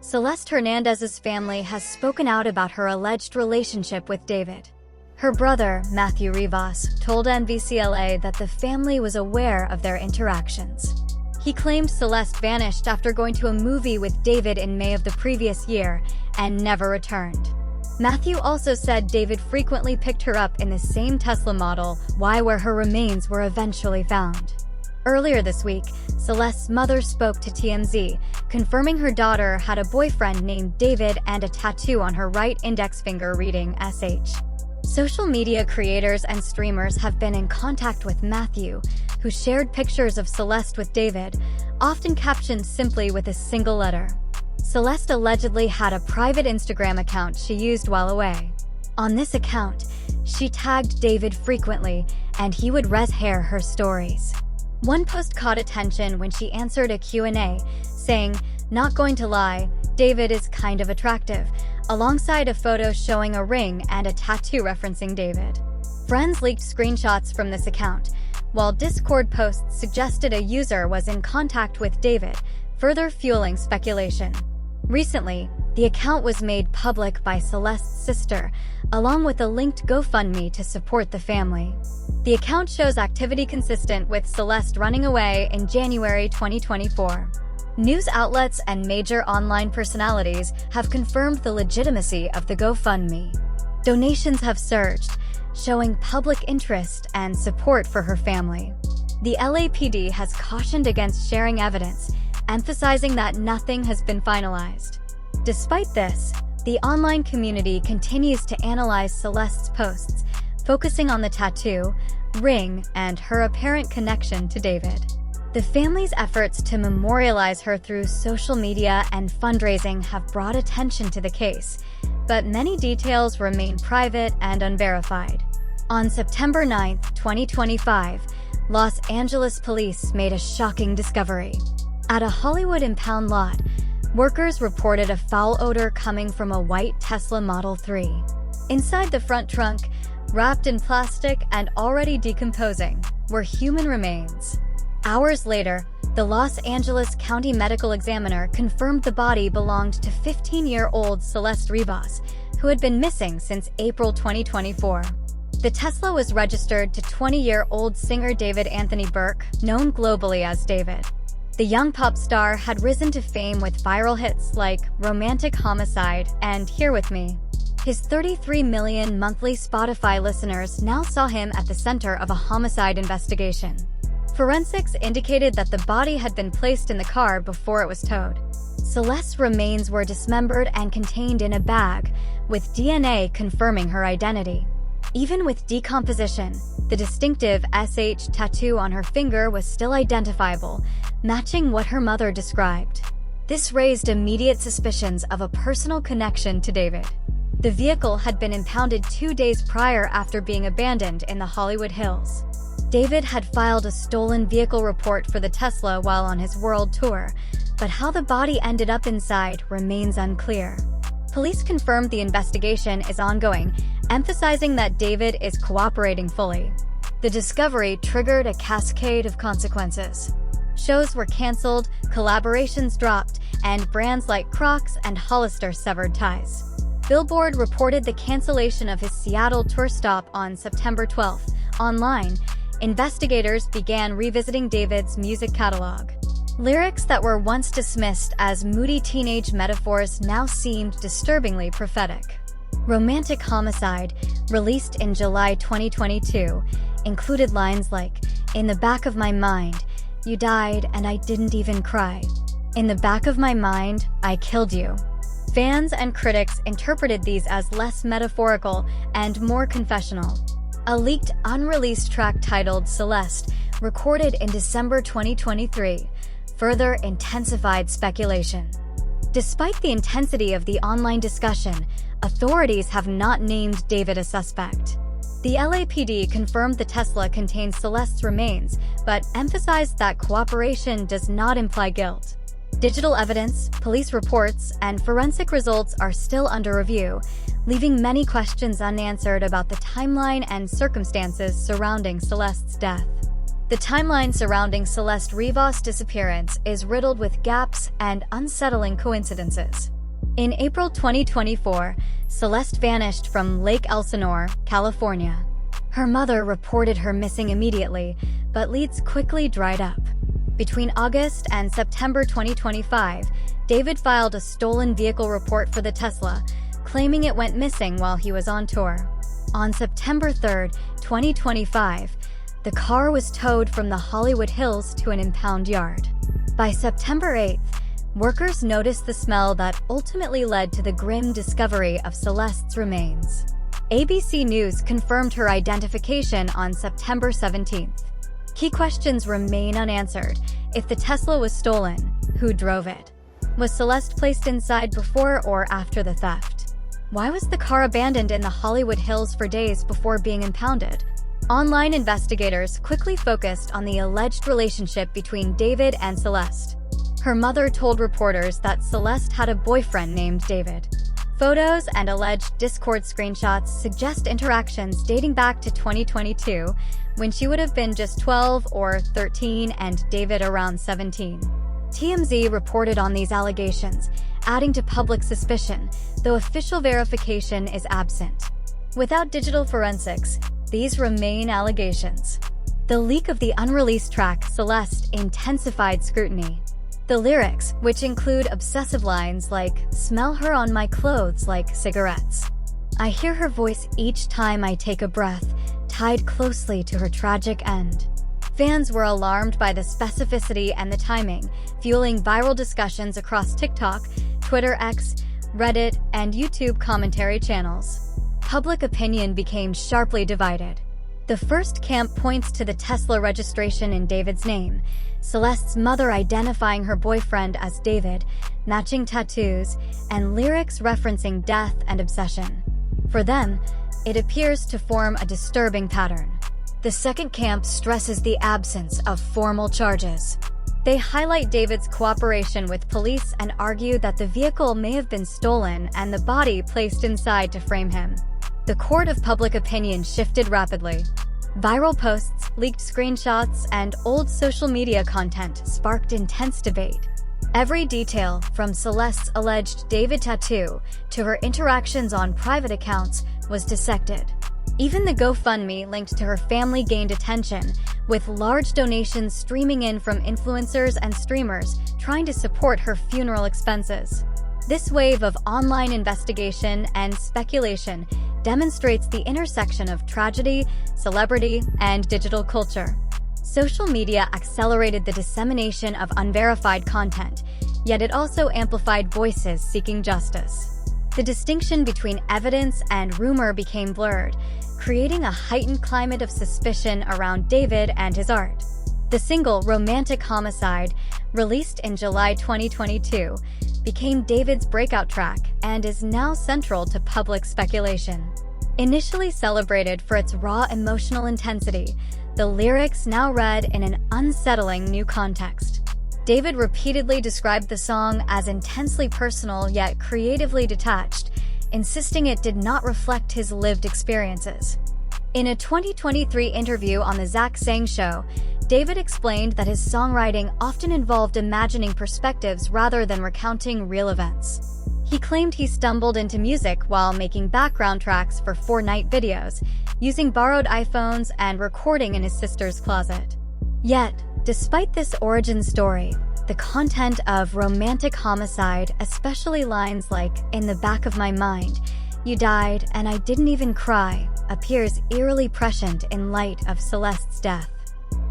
Celeste Hernandez's family has spoken out about her alleged relationship with David. Her brother, Matthew Rivas, told NVCLA that the family was aware of their interactions. He claimed Celeste vanished after going to a movie with David in May of the previous year and never returned. Matthew also said David frequently picked her up in the same Tesla Model Y where her remains were eventually found. Earlier this week, Celeste's mother spoke to TMZ, confirming her daughter had a boyfriend named David and a tattoo on her right index finger reading SH. Social media creators and streamers have been in contact with Matthew, who shared pictures of Celeste with David, often captioned simply with a single letter. Celeste allegedly had a private Instagram account she used while away. On this account, she tagged David frequently, and he would reshare her stories. One post caught attention when she answered a Q&A, saying, "Not going to lie, David is kind of attractive," alongside a photo showing a ring and a tattoo referencing David. Friends leaked screenshots from this account, while Discord posts suggested a user was in contact with David, further fueling speculation. Recently, the account was made public by Celeste's sister, along with a linked GoFundMe to support the family. The account shows activity consistent with Celeste running away in January 2024. News outlets and major online personalities have confirmed the legitimacy of the GoFundMe. Donations have surged, showing public interest and support for her family. The LAPD has cautioned against sharing evidence, emphasizing that nothing has been finalized. Despite this, the online community continues to analyze Celeste's posts, focusing on the tattoo, ring, and her apparent connection to David. The family's efforts to memorialize her through social media and fundraising have brought attention to the case, but many details remain private and unverified. On September 9, 2025, Los Angeles police made a shocking discovery. At a Hollywood impound lot, workers reported a foul odor coming from a white Tesla Model 3. Inside the front trunk, wrapped in plastic and already decomposing, were human remains. Hours later, the Los Angeles County Medical Examiner confirmed the body belonged to 15-year-old Celeste Rivas, who had been missing since April 2024. The Tesla was registered to 20-year-old singer David Anthony Burke, known globally as David. The young pop star had risen to fame with viral hits like Romantic Homicide and Here With Me. His 33 million monthly Spotify listeners now saw him at the center of a homicide investigation. Forensics indicated that the body had been placed in the car before it was towed. Celeste's remains were dismembered and contained in a bag, with DNA confirming her identity. Even with decomposition, the distinctive SH tattoo on her finger was still identifiable, matching what her mother described. This raised immediate suspicions of a personal connection to David. The vehicle had been impounded 2 days prior after being abandoned in the Hollywood Hills. David had filed a stolen vehicle report for the Tesla while on his world tour, but how the body ended up inside remains unclear. Police confirmed the investigation is ongoing, emphasizing that David is cooperating fully. The discovery triggered a cascade of consequences. Shows were canceled, collaborations dropped, and brands like Crocs and Hollister severed ties. Billboard reported the cancellation of his Seattle tour stop on September 12. Online, investigators began revisiting David's music catalog. Lyrics that were once dismissed as moody teenage metaphors now seemed disturbingly prophetic. Romantic Homicide, released in July 2022, included lines like, "In the back of my mind, you died and I didn't even cry. In the back of my mind, I killed you." Fans and critics interpreted these as less metaphorical and more confessional. A leaked, unreleased track titled Celeste, recorded in December 2023, further intensified speculation. Despite the intensity of the online discussion, authorities have not named David a suspect. The LAPD confirmed the Tesla contains Celeste's remains, but emphasized that cooperation does not imply guilt. Digital evidence, police reports, and forensic results are still under review, leaving many questions unanswered about the timeline and circumstances surrounding Celeste's death. The timeline surrounding Celeste Rivas' disappearance is riddled with gaps and unsettling coincidences. In April 2024, Celeste vanished from Lake Elsinore, California. Her mother reported her missing immediately, but leads quickly dried up. Between August and September 2025, David filed a stolen vehicle report for the Tesla, claiming it went missing while he was on tour. On September 3, 2025, the car was towed from the Hollywood Hills to an impound yard. By September 8th, workers noticed the smell that ultimately led to the grim discovery of Celeste's remains. ABC News confirmed her identification on September 17th. Key questions remain unanswered. If the Tesla was stolen, who drove it? Was Celeste placed inside before or after the theft? Why was the car abandoned in the Hollywood Hills for days before being impounded? Online investigators quickly focused on the alleged relationship between David and Celeste. Her mother told reporters that Celeste had a boyfriend named David. Photos and alleged Discord screenshots suggest interactions dating back to 2022, when she would have been just 12 or 13 and David around 17. TMZ reported on these allegations, adding to public suspicion, though official verification is absent. Without digital forensics, these remain allegations. The leak of the unreleased track Celeste intensified scrutiny. The lyrics, which include obsessive lines like, "Smell her on my clothes like cigarettes. I hear her voice each time I take a breath," tied closely to her tragic end. Fans were alarmed by the specificity and the timing, fueling viral discussions across TikTok, Twitter X, Reddit, and YouTube commentary channels. Public opinion became sharply divided. The first camp points to the Tesla registration in David's name, Celeste's mother identifying her boyfriend as David, matching tattoos, and lyrics referencing death and obsession. For them, it appears to form a disturbing pattern. The second camp stresses the absence of formal charges. They highlight David's cooperation with police and argue that the vehicle may have been stolen and the body placed inside to frame him. The court of public opinion shifted rapidly. Viral posts, leaked screenshots, and old social media content sparked intense debate. Every detail, from Celeste's alleged David tattoo to her interactions on private accounts, was dissected. Even the GoFundMe linked to her family gained attention, with large donations streaming in from influencers and streamers trying to support her funeral expenses. This wave of online investigation and speculation demonstrates the intersection of tragedy, celebrity, and digital culture. Social media accelerated the dissemination of unverified content, yet it also amplified voices seeking justice. The distinction between evidence and rumor became blurred, creating a heightened climate of suspicion around David and his art. The single "Romantic Homicide," released in July 2022, became David's breakout track and is now central to public speculation. Initially celebrated for its raw emotional intensity, the lyrics now read in an unsettling new context. David repeatedly described the song as intensely personal yet creatively detached, insisting it did not reflect his lived experiences. In a 2023 interview on The Zach Sang Show, David explained that his songwriting often involved imagining perspectives rather than recounting real events. He claimed he stumbled into music while making background tracks for Fortnite videos, using borrowed iPhones and recording in his sister's closet. Yet, despite this origin story, the content of "Romantic Homicide," especially lines like, "In the back of my mind, you died and I didn't even cry," appears eerily prescient in light of Celeste's death.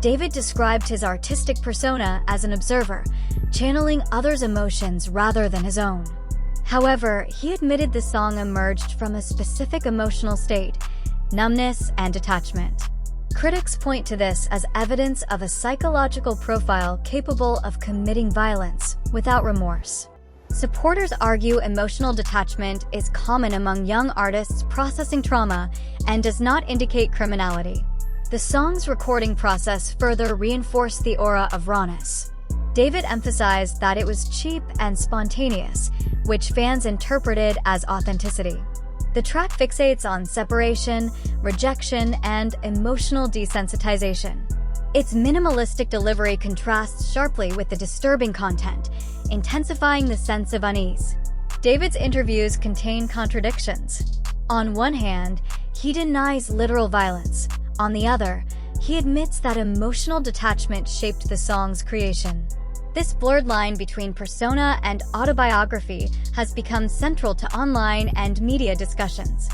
David described his artistic persona as an observer, channeling others' emotions rather than his own. However, he admitted the song emerged from a specific emotional state, numbness and detachment. Critics point to this as evidence of a psychological profile capable of committing violence without remorse. Supporters argue emotional detachment is common among young artists processing trauma and does not indicate criminality. The song's recording process further reinforced the aura of rawness. David emphasized that it was cheap and spontaneous, which fans interpreted as authenticity. The track fixates on separation, rejection, and emotional desensitization. Its minimalistic delivery contrasts sharply with the disturbing content, intensifying the sense of unease. David's interviews contain contradictions. On one hand, he denies literal violence. On the other, he admits that emotional detachment shaped the song's creation. This blurred line between persona and autobiography has become central to online and media discussions.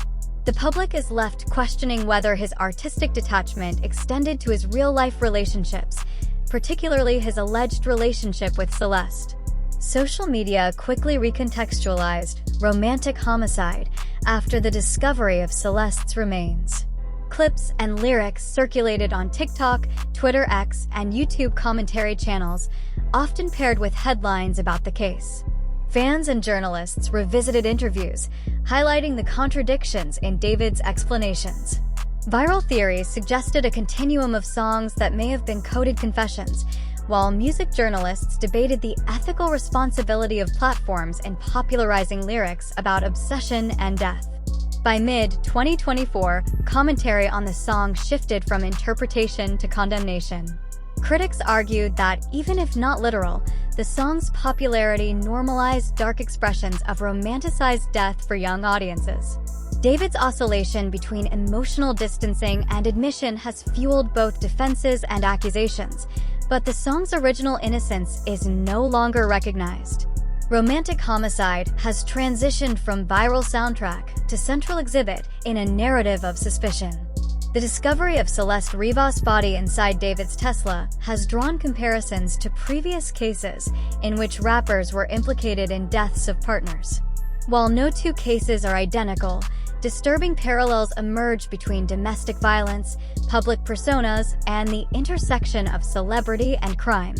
The public is left questioning whether his artistic detachment extended to his real-life relationships, particularly his alleged relationship with Celeste. Social media quickly recontextualized romantic homicide after the discovery of Celeste's remains. Clips and lyrics circulated on TikTok, Twitter X, and YouTube commentary channels, often paired with headlines about the case. Fans and journalists revisited interviews, highlighting the contradictions in David's explanations. Viral theories suggested a continuum of songs that may have been coded confessions, while music journalists debated the ethical responsibility of platforms in popularizing lyrics about obsession and death. By mid-2024, commentary on the song shifted from interpretation to condemnation. Critics argued that, even if not literal, the song's popularity normalized dark expressions of romanticized death for young audiences. David's oscillation between emotional distancing and admission has fueled both defenses and accusations, but the song's original innocence is no longer recognized. Romantic Homicide has transitioned from viral soundtrack to central exhibit in a narrative of suspicion. The discovery of Celeste Rivas' body inside David's Tesla has drawn comparisons to previous cases in which rappers were implicated in deaths of partners. While no two cases are identical, disturbing parallels emerge between domestic violence, public personas, and the intersection of celebrity and crime.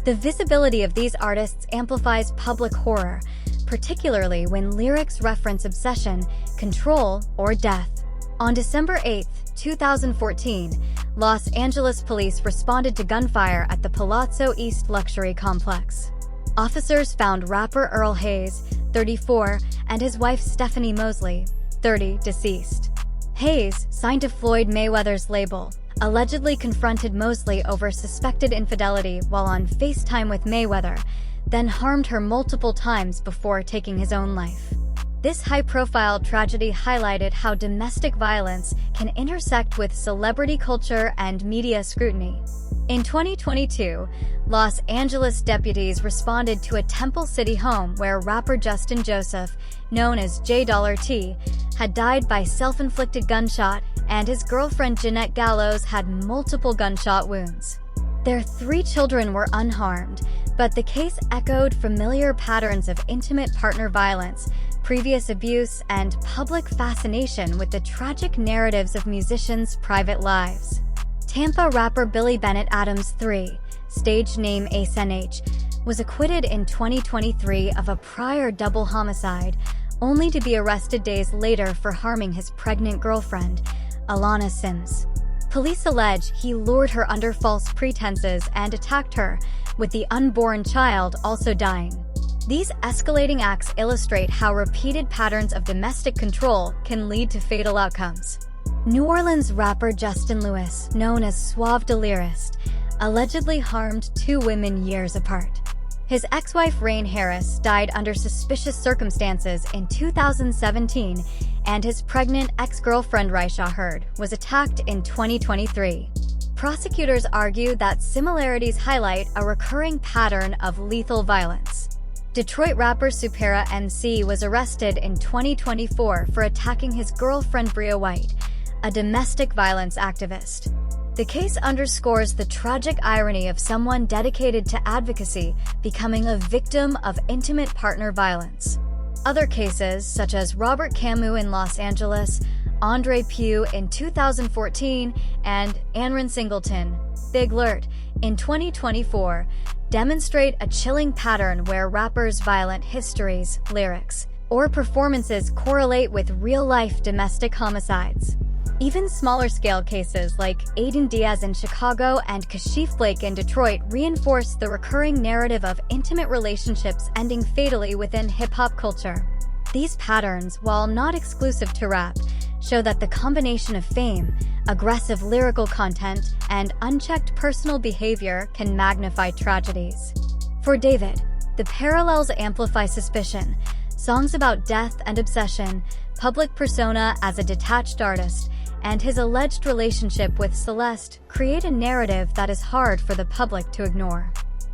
The visibility of these artists amplifies public horror, particularly when lyrics reference obsession, control, or death. On December 8, 2014, Los Angeles police responded to gunfire at the Palazzo East luxury complex. Officers found rapper Earl Hayes, 34, and his wife Stephanie Mosley, 30, deceased. Hayes, signed to Floyd Mayweather's label, allegedly confronted Mosley over suspected infidelity while on FaceTime with Mayweather, then harmed her multiple times before taking his own life. This high-profile tragedy highlighted how domestic violence can intersect with celebrity culture and media scrutiny. In 2022, Los Angeles deputies responded to a Temple City home where rapper Justin Joseph, known as J$T, had died by self-inflicted gunshot, and his girlfriend Jeanette Gallows had multiple gunshot wounds. Their 3 children were unharmed, but the case echoed familiar patterns of intimate partner violence, previous abuse, and public fascination with the tragic narratives of musicians' private lives. Tampa rapper Billy Bennett Adams III, stage name Ace NH, was acquitted in 2023 of a prior double homicide, only to be arrested days later for harming his pregnant girlfriend, Alana Sims. Police allege he lured her under false pretenses and attacked her, with the unborn child also dying. These escalating acts illustrate how repeated patterns of domestic control can lead to fatal outcomes. New Orleans rapper Justin Lewis, known as Suave Delirist, allegedly harmed 2 women years apart. His ex-wife Rain Harris died under suspicious circumstances in 2017, and his pregnant ex-girlfriend Raisha Hurd was attacked in 2023. Prosecutors argue that similarities highlight a recurring pattern of lethal violence. Detroit rapper Supera MC was arrested in 2024 for attacking his girlfriend Bria White, a domestic violence activist. The case underscores the tragic irony of someone dedicated to advocacy becoming a victim of intimate partner violence. Other cases, such as Robert Camus in Los Angeles, Andre Pugh in 2014, and Anrin Singleton, Big Lurt, in 2024, demonstrate a chilling pattern where rappers' violent histories, lyrics, or performances correlate with real-life domestic homicides. Even smaller-scale cases like Aiden Diaz in Chicago and Kashif Blake in Detroit reinforce the recurring narrative of intimate relationships ending fatally within hip-hop culture. These patterns, while not exclusive to rap, show that the combination of fame, aggressive lyrical content, and unchecked personal behavior can magnify tragedies. For David, the parallels amplify suspicion. Songs about death and obsession, public persona as a detached artist, and his alleged relationship with Celeste create a narrative that is hard for the public to ignore.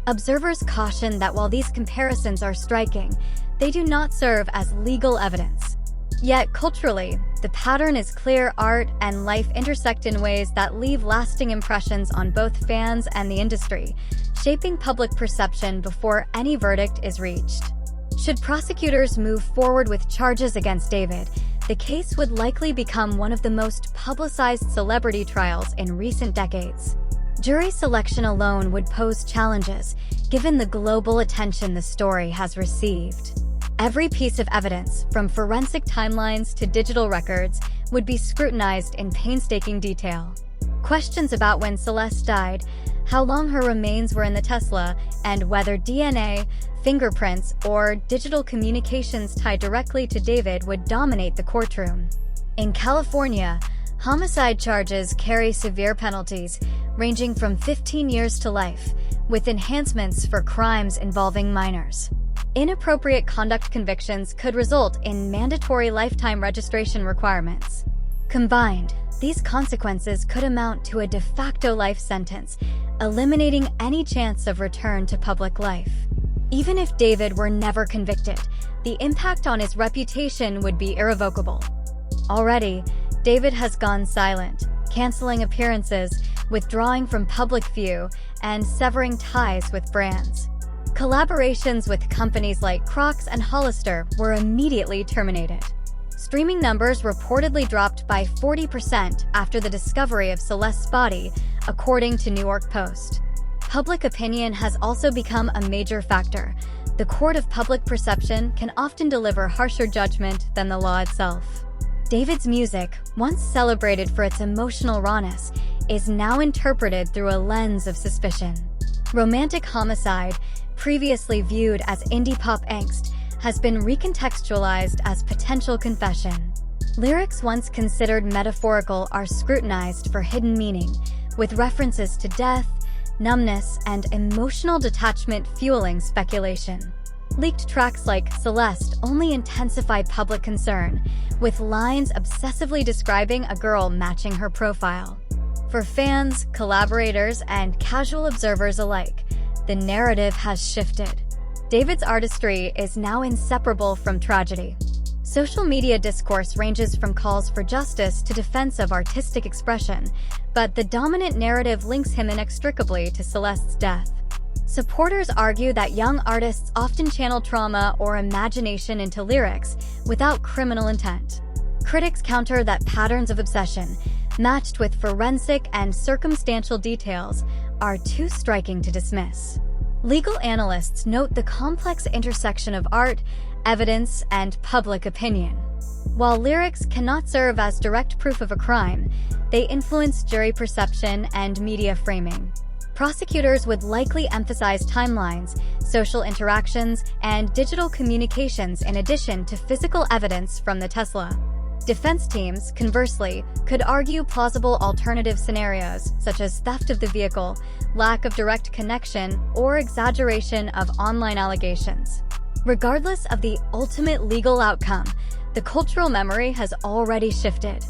Observers caution that while these comparisons are striking, they do not serve as legal evidence. Yet culturally, the pattern is clear. Art and life intersect in ways that leave lasting impressions on both fans and the industry, shaping public perception before any verdict is reached. Should prosecutors move forward with charges against David, the case would likely become one of the most publicized celebrity trials in recent decades. Jury selection alone would pose challenges, given the global attention the story has received. Every piece of evidence, from forensic timelines to digital records, would be scrutinized in painstaking detail. Questions about when Celeste died, how long her remains were in the Tesla, and whether DNA, fingerprints, or digital communications tied directly to David would dominate the courtroom. In California, homicide charges carry severe penalties, ranging from 15 years to life, with enhancements for crimes involving minors. Inappropriate conduct convictions could result in mandatory lifetime registration requirements. Combined, these consequences could amount to a de facto life sentence, eliminating any chance of return to public life. Even if David were never convicted, the impact on his reputation would be irrevocable. Already, David has gone silent, canceling appearances, withdrawing from public view, and severing ties with brands. Collaborations with companies like Crocs and Hollister were immediately terminated. Streaming numbers reportedly dropped by 40% after the discovery of Celeste's body, according to New York Post. Public opinion has also become a major factor. The court of public perception can often deliver harsher judgment than the law itself. David's music, once celebrated for its emotional rawness, is now interpreted through a lens of suspicion. Romantic homicide, previously viewed as indie pop angst, has been recontextualized as potential confession. Lyrics once considered metaphorical are scrutinized for hidden meaning, with references to death, numbness, and emotional detachment fueling speculation. Leaked tracks like Celeste only intensify public concern, with lines obsessively describing a girl matching her profile. For fans, collaborators, and casual observers alike, the narrative has shifted. David's artistry is now inseparable from tragedy. Social media discourse ranges from calls for justice to defense of artistic expression, but the dominant narrative links him inextricably to Celeste's death. Supporters argue that young artists often channel trauma or imagination into lyrics without criminal intent. Critics counter that patterns of obsession, matched with forensic and circumstantial details, are too striking to dismiss. Legal analysts note the complex intersection of art, evidence, and public opinion. While lyrics cannot serve as direct proof of a crime, they influence jury perception and media framing. Prosecutors would likely emphasize timelines, social interactions, and digital communications in addition to physical evidence from the Tesla. Defense teams, conversely, could argue plausible alternative scenarios, such as theft of the vehicle, lack of direct connection, or exaggeration of online allegations. Regardless of the ultimate legal outcome, the cultural memory has already shifted.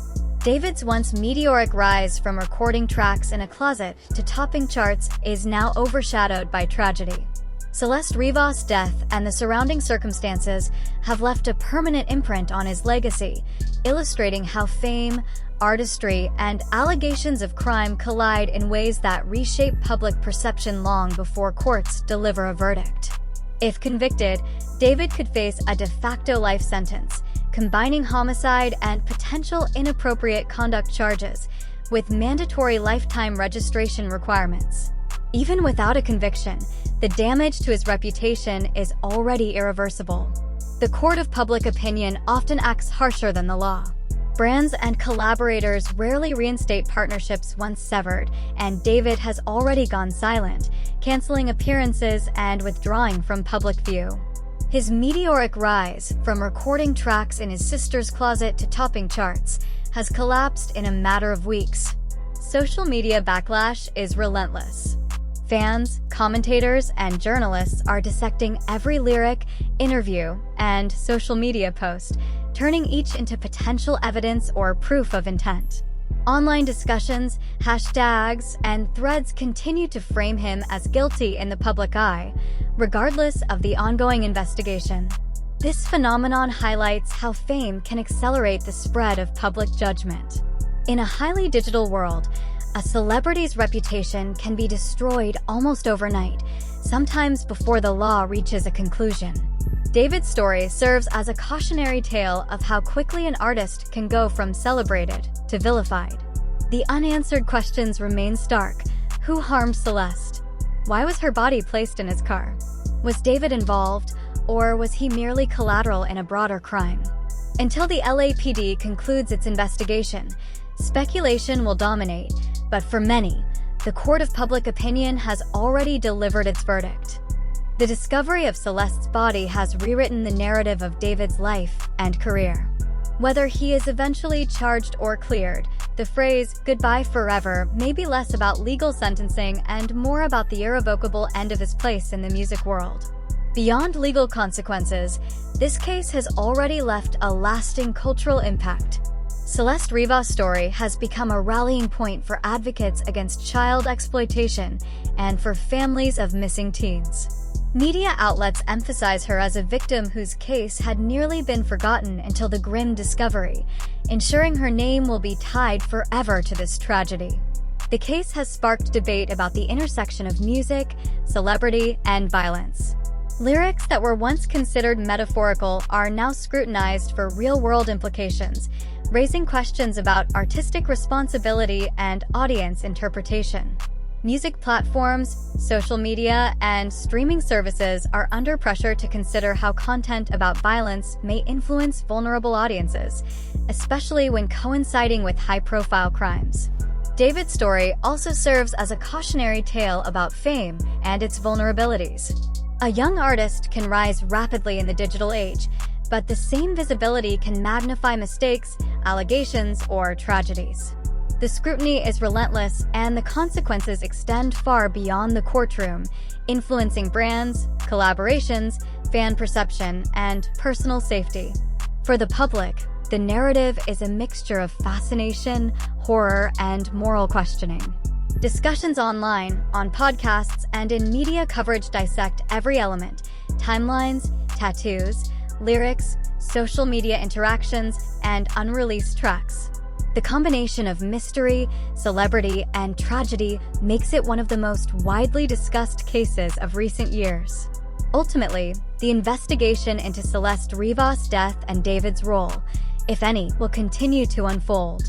David's once meteoric rise from recording tracks in a closet to topping charts is now overshadowed by tragedy. Celeste Rivas' death and the surrounding circumstances have left a permanent imprint on his legacy, illustrating how fame, artistry, and allegations of crime collide in ways that reshape public perception long before courts deliver a verdict. If convicted, David could face a de facto life sentence, combining homicide and potential inappropriate conduct charges, with mandatory lifetime registration requirements. Even without a conviction, the damage to his reputation is already irreversible. The court of public opinion often acts harsher than the law. Brands and collaborators rarely reinstate partnerships once severed, and David has already gone silent, canceling appearances and withdrawing from public view. His meteoric rise, from recording tracks in his sister's closet to topping charts, has collapsed in a matter of weeks. Social media backlash is relentless. Fans, commentators, and journalists are dissecting every lyric, interview, and social media post, turning each into potential evidence or proof of intent. Online discussions, hashtags, and threads continue to frame him as guilty in the public eye, regardless of the ongoing investigation. This phenomenon highlights how fame can accelerate the spread of public judgment. In a highly digital world, a celebrity's reputation can be destroyed almost overnight, sometimes before the law reaches a conclusion. David's story serves as a cautionary tale of how quickly an artist can go from celebrated to vilified. The unanswered questions remain stark. Who harmed Celeste? Why was her body placed in his car? Was David involved, or was he merely collateral in a broader crime? Until the LAPD concludes its investigation, speculation will dominate, but for many, the court of public opinion has already delivered its verdict. The discovery of Celeste's body has rewritten the narrative of David's life and career. Whether he is eventually charged or cleared, the phrase "goodbye forever" may be less about legal sentencing and more about the irrevocable end of his place in the music world. Beyond legal consequences, this case has already left a lasting cultural impact. Celeste Rivas' story has become a rallying point for advocates against child exploitation and for families of missing teens. Media outlets emphasize her as a victim whose case had nearly been forgotten until the grim discovery, ensuring her name will be tied forever to this tragedy. The case has sparked debate about the intersection of music, celebrity, and violence. Lyrics that were once considered metaphorical are now scrutinized for real-world implications, raising questions about artistic responsibility and audience interpretation. Music platforms, social media, and streaming services are under pressure to consider how content about violence may influence vulnerable audiences, especially when coinciding with high-profile crimes. David's story also serves as a cautionary tale about fame and its vulnerabilities. A young artist can rise rapidly in the digital age, but the same visibility can magnify mistakes, allegations, or tragedies. The scrutiny is relentless, and the consequences extend far beyond the courtroom, influencing brands, collaborations, fan perception, and personal safety. For the public, the narrative is a mixture of fascination, horror, and moral questioning. Discussions online, on podcasts, and in media coverage dissect every element: timelines, tattoos, lyrics, social media interactions, and unreleased tracks. The combination of mystery, celebrity, and tragedy makes it one of the most widely discussed cases of recent years. Ultimately, the investigation into Celeste Rivas' death and David's role, if any, will continue to unfold.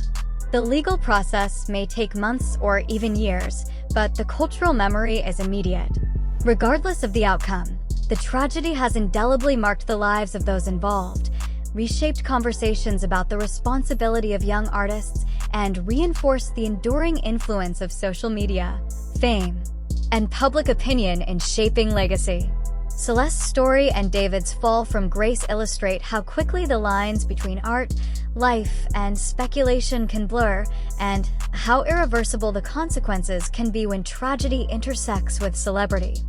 The legal process may take months or even years, but the cultural memory is immediate. Regardless of the outcome, the tragedy has indelibly marked the lives of those involved, reshaped conversations about the responsibility of young artists, and reinforced the enduring influence of social media, fame, and public opinion in shaping legacy. Celeste's story and David's fall from grace illustrate how quickly the lines between art, life, and speculation can blur, and how irreversible the consequences can be when tragedy intersects with celebrity.